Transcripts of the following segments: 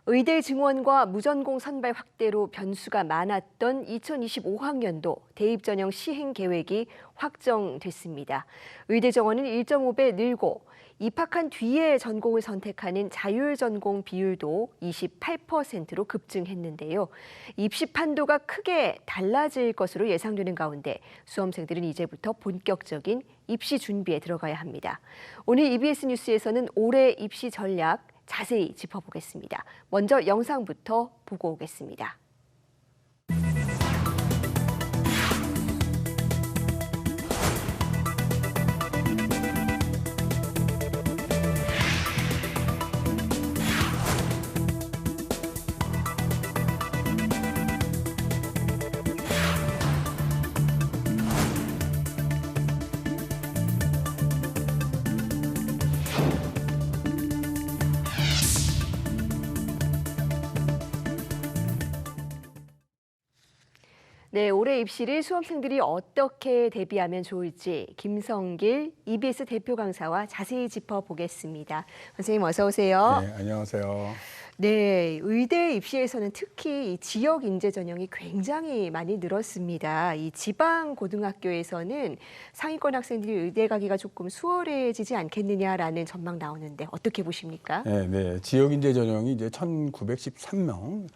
의대 증원과 무전공 선발 확대로 변수가 많았던 2025학년도 대입 전형 시행 계획이 확정됐습니다. 의대 정원은 1.5배 늘고 입학한 뒤에 전공을 선택하는 자율 전공 비율도 28%로 급증했는데요. 입시 판도가 크게 달라질 것으로 예상되는 가운데 수험생들은 이제부터 본격적인 입시 준비에 들어가야 합니다. 오늘 EBS 뉴스에서는 올해 입시 전략 자세히 짚어보겠습니다. 먼저 영상부터 보고 오겠습니다. 네, 올해 입시를 수험생들이 어떻게 대비하면 좋을지 김성길 EBS 대표 강사와 자세히 짚어보겠습니다. 선생님 어서 오세요. 네, 안녕하세요. 네, 의대 입시에서는 특히 이 지역 인재 전형이 굉장히 많이 늘었습니다. 이 지방 고등학교에서는 상위권 학생들이 의대 가기가 조금 수월해지지 않겠느냐라는 전망 나오는데 어떻게 보십니까? 네, 지역 인재 전형이 이제 1,913명.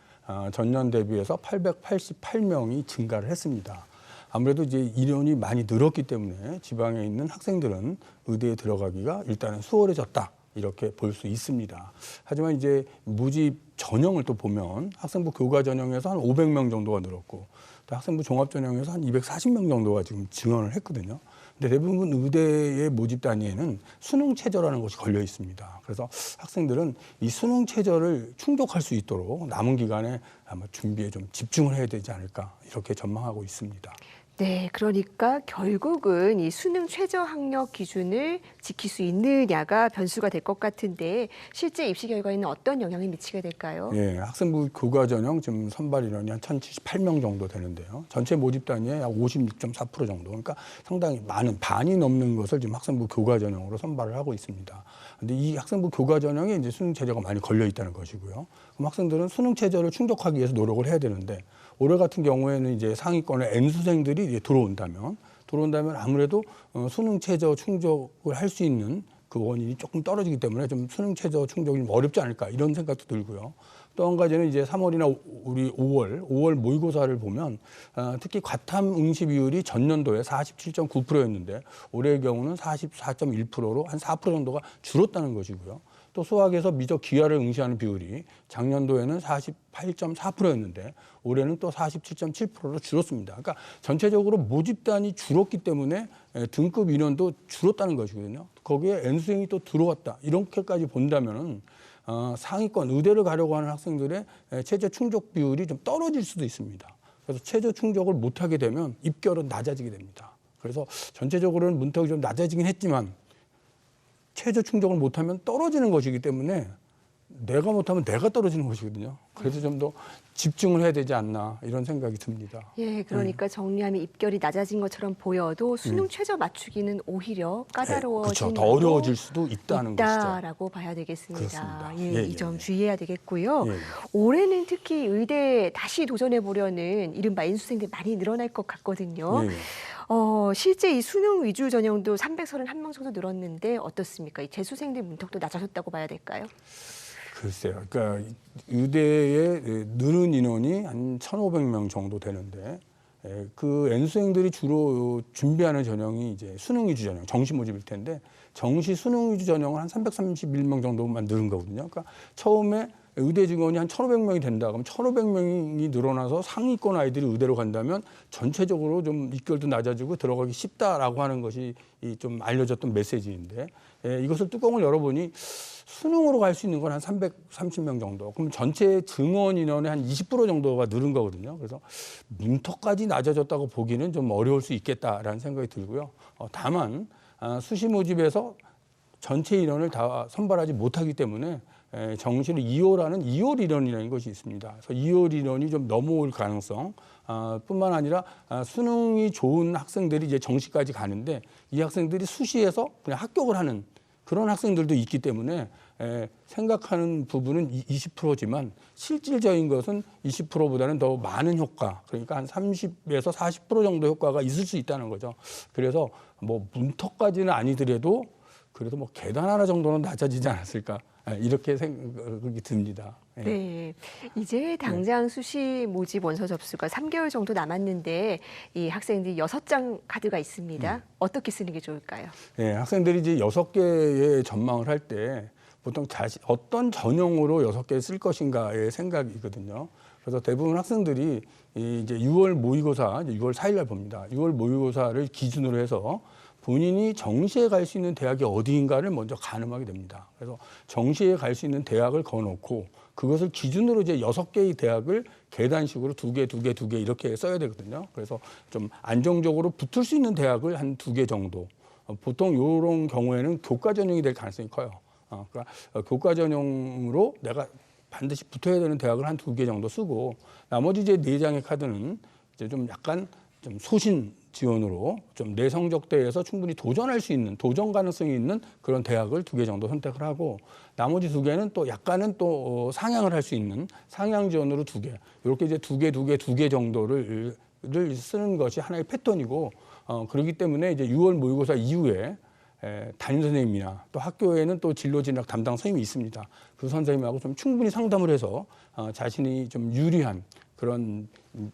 전년 대비해서 888명이 증가를 했습니다. 아무래도 이제 인원이 많이 늘었기 때문에 지방에 있는 학생들은 의대에 들어가기가 일단은 수월해졌다. 이렇게 볼 수 있습니다. 하지만 이제 모집 전형을 또 보면 학생부 교과 전형에서 한 500명 정도가 늘었고 또 학생부 종합 전형에서 한 240명 정도가 지금 증원을 했거든요. 근데 대부분 의대의 모집 단위에는 수능 최저라는 것이 걸려 있습니다. 그래서 학생들은 이 수능 최저를 충족할 수 있도록 남은 기간에 아마 준비에 좀 집중을 해야 되지 않을까 이렇게 전망하고 있습니다. 네, 그러니까 결국은 이 수능 최저 학력 기준을 지킬 수 있느냐가 변수가 될 것 같은데 실제 입시 결과에는 어떤 영향을 미치게 될까요? 예, 학생부 교과 전형 지금 선발 인원이 한 1,078명 정도 되는데요. 전체 모집 단위의 약 56.4% 정도. 그러니까 상당히 많은 반이 넘는 것을 지금 학생부 교과 전형으로 선발을 하고 있습니다. 근데 이 학생부 교과 전형에 이제 수능 최저가 많이 걸려 있다는 것이고요. 그럼 학생들은 수능 최저를 충족하기 위해서 노력을 해야 되는데 올해 같은 경우에는 이제 상위권에 N수생들이 이제 들어온다면 아무래도 수능 최저 충족을 할 수 있는 그 원인이 조금 떨어지기 때문에 좀 수능 최저 충족이 좀 어렵지 않을까 이런 생각도 들고요. 또 한 가지는 이제 3월이나 우리 5월 모의고사를 보면 특히 과탐 응시 비율이 전년도에 47.9%였는데 올해의 경우는 44.1%로 한 4% 정도가 줄었다는 것이고요. 또 수학에서 미적 기하를 응시하는 비율이 작년도에는 48.4%였는데 올해는 또 47.7%로 줄었습니다. 그러니까 전체적으로 모집단이 줄었기 때문에 등급 인원도 줄었다는 것이거든요. 거기에 N수생이 또 들어왔다. 이렇게까지 본다면은 상위권 의대를 가려고 하는 학생들의 최저 충족 비율이 좀 떨어질 수도 있습니다. 그래서 최저 충족을 못하게 되면 입결은 낮아지게 됩니다. 그래서 전체적으로는 문턱이 좀 낮아지긴 했지만 최저 충족을 못하면 떨어지는 것이기 때문에 내가 못하면 내가 떨어지는 것이거든요. 그래서 좀 더 집중을 해야 되지 않나 이런 생각이 듭니다. 예, 그러니까 정리하면 입결이 낮아진 것처럼 보여도 수능 최저 맞추기는 오히려 까다로워진 그렇죠. 더 어려워질 수도 있다는 있다라고 봐야 되겠습니다. 그렇습니다. 예, 이 점 주의해야 되겠고요. 예. 올해는 특히 의대 다시 도전해 보려는 이른바 N수생들이 많이 늘어날 것 같거든요. 예. 실제 이 수능 위주 전형도 331명 정도 늘었는데 어떻습니까? 이 재수생들 문턱도 낮아졌다고 봐야 될까요? 글쎄요. 그러니까 의대에 늘은 인원이 한 1,500명 정도 되는데 그 N수생들이 주로 준비하는 전형이 이제 수능 위주 전형, 정시 모집일 텐데 정시 수능 위주 전형은 한 331명 정도만 늘은 거거든요. 그러니까 처음에 의대 증원이 한 1,500명이 된다. 그러면 1,500명이 늘어나서 상위권 아이들이 의대로 간다면 전체적으로 좀 입결도 낮아지고 들어가기 쉽다라고 하는 것이 좀 알려졌던 메시지인데 이것을 뚜껑을 열어보니 수능으로 갈 수 있는 건 한 330명 정도. 그럼 전체 증원 인원의 한 20% 정도가 늘은 거거든요. 그래서 문턱까지 낮아졌다고 보기는 좀 어려울 수 있겠다라는 생각이 들고요. 다만 수시 모집에서 전체 인원을 다 선발하지 못하기 때문에 정시를 2호라는 2월 인원이라는 것이 있습니다. 그래서 2월 인원이 좀 넘어올 가능성 뿐만 아니라 수능이 좋은 학생들이 이제 정시까지 가는데 이 학생들이 수시에서 그냥 합격을 하는 그런 학생들도 있기 때문에 생각하는 부분은 20%지만 실질적인 것은 20%보다는 더 많은 효과, 그러니까 한 30에서 40% 정도 효과가 있을 수 있다는 거죠. 그래서 뭐 문턱까지는 아니더라도 그래도 뭐 계단 하나 정도는 낮아지지 않았을까, 이렇게 생각이 듭니다. 네, 이제 당장 수시 모집 원서 접수가 3개월 정도 남았는데 이 학생들이 6장 카드가 있습니다. 어떻게 쓰는 게 좋을까요? 네, 학생들이 이제 6개의 전망을 할 때 보통 어떤 전형으로 6개 쓸 것인가의 생각이거든요. 그래서 대부분 학생들이 이제 6월 모의고사, 6월 4일 날 봅니다. 6월 모의고사를 기준으로 해서 본인이 정시에 갈 수 있는 대학이 어디인가를 먼저 가늠하게 됩니다. 그래서 정시에 갈 수 있는 대학을 거놓고 그것을 기준으로 이제 6개의 대학을 계단식으로 2개, 2개, 2개 이렇게 써야 되거든요. 그래서 좀 안정적으로 붙을 수 있는 대학을 한 2개 정도. 보통 이런 경우에는 교과 전형이 될 가능성이 커요. 그러니까 교과 전형으로 내가 반드시 붙어야 되는 대학을 한 2개 정도 쓰고 나머지 이제 4장의 카드는 이제 좀 약간 좀 소신 지원으로 좀 내 성적대에서 충분히 도전할 수 있는, 도전 가능성이 있는 그런 대학을 2개 정도 선택을 하고 나머지 2개는 또 약간은 또 상향을 할 수 있는 상향 지원으로 2개, 이렇게 이제 2개, 2개, 2개 정도를 쓰는 것이 하나의 패턴이고 그렇기 때문에 이제 6월 모의고사 이후에 담임 선생님이나 또 학교에는 또 진로 진학 담당 선생님이 있습니다. 그 선생님하고 좀 충분히 상담을 해서 자신이 좀 유리한 그런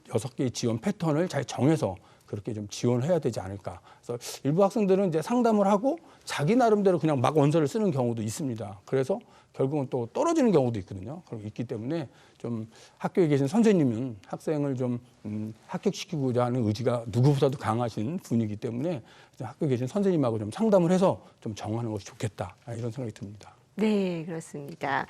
6개의 지원 패턴을 잘 정해서 그렇게 좀 지원해야 되지 않을까. 그래서 일부 학생들은 이제 상담을 하고 자기 나름대로 그냥 막 원서를 쓰는 경우도 있습니다. 그래서 결국은 또 떨어지는 경우도 있거든요. 그럼 있기 때문에 좀 학교에 계신 선생님은 학생을 좀 합격시키고자 하는 의지가 누구보다도 강하신 분이기 때문에 학교에 계신 선생님하고 좀 상담을 해서 좀 정하는 것이 좋겠다. 이런 생각이 듭니다. 네, 그렇습니다.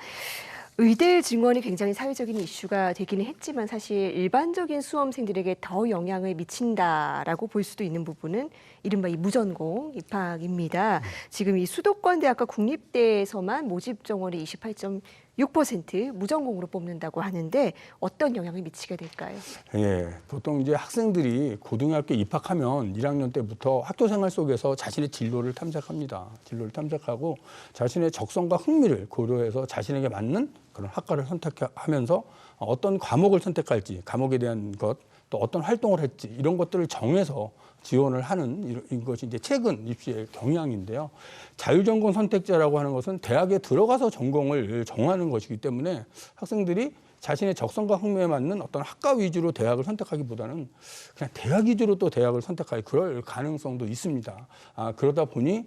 의대 증원이 굉장히 사회적인 이슈가 되기는 했지만 사실 일반적인 수험생들에게 더 영향을 미친다라고 볼 수도 있는 부분은 이른바 이 무전공 입학입니다. 지금 이 수도권 대학과 국립대에서만 모집 정원의 28.6% 무전공으로 뽑는다고 하는데 어떤 영향을 미치게 될까요? 예, 보통 이제 학생들이 고등학교 입학하면 1학년 때부터 학교 생활 속에서 자신의 진로를 탐색합니다. 진로를 탐색하고 자신의 적성과 흥미를 고려해서 자신에게 맞는 그런 학과를 선택하면서 어떤 과목을 선택할지, 과목에 대한 것, 또 어떤 활동을 했지 이런 것들을 정해서 지원을 하는 이것이 이제 최근 입시의 경향인데요. 자유전공 선택자라고 하는 것은 대학에 들어가서 전공을 정하는 것이기 때문에 학생들이 자신의 적성과 흥미에 맞는 어떤 학과 위주로 대학을 선택하기보다는 그냥 대학 위주로 또 대학을 선택할 그럴 가능성도 있습니다. 그러다 보니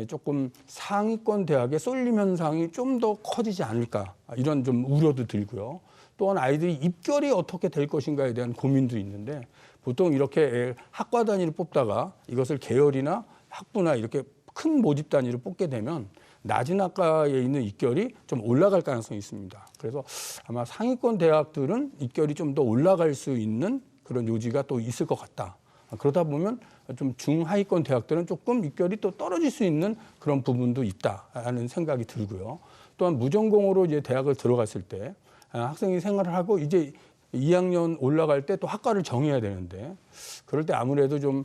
조금 상위권 대학의 쏠림 현상이 좀 더 커지지 않을까 이런 좀 우려도 들고요. 또한 아이들이 입결이 어떻게 될 것인가에 대한 고민도 있는데 보통 이렇게 학과 단위로 뽑다가 이것을 계열이나 학부나 이렇게 큰 모집 단위로 뽑게 되면 낮은 학과에 있는 입결이 좀 올라갈 가능성이 있습니다. 그래서 아마 상위권 대학들은 입결이 좀 더 올라갈 수 있는 그런 요지가 또 있을 것 같다. 그러다 보면 좀 중하위권 대학들은 조금 입결이 또 떨어질 수 있는 그런 부분도 있다라는 생각이 들고요. 또한 무전공으로 이제 대학을 들어갔을 때 학생이 생활을 하고 이제 2학년 올라갈 때 또 학과를 정해야 되는데 그럴 때 아무래도 좀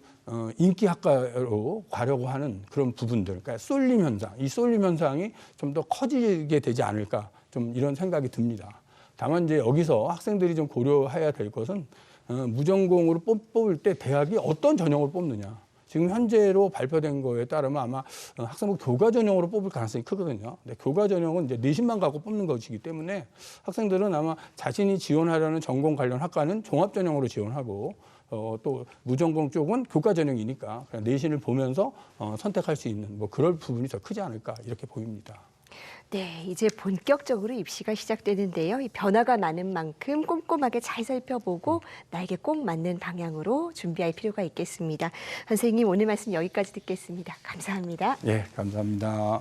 인기 학과로 가려고 하는 그런 부분들, 그러니까 쏠림 현상, 이 쏠림 현상이 좀 더 커지게 되지 않을까 좀 이런 생각이 듭니다. 다만 이제 여기서 학생들이 좀 고려해야 될 것은 무전공으로 뽑을 때 대학이 어떤 전형을 뽑느냐. 지금 현재로 발표된 거에 따르면 아마 학생부 교과 전형으로 뽑을 가능성이 크거든요. 근데 교과 전형은 이제 내신만 갖고 뽑는 것이기 때문에 학생들은 아마 자신이 지원하려는 전공 관련 학과는 종합 전형으로 지원하고 또 무전공 쪽은 교과 전형이니까 그냥 내신을 보면서 선택할 수 있는 뭐 그럴 부분이 더 크지 않을까 이렇게 보입니다. 네, 이제 본격적으로 입시가 시작되는데요. 이 변화가 많은 만큼 꼼꼼하게 잘 살펴보고 나에게 꼭 맞는 방향으로 준비할 필요가 있겠습니다. 선생님, 오늘 말씀 여기까지 듣겠습니다. 감사합니다. 예, 감사합니다.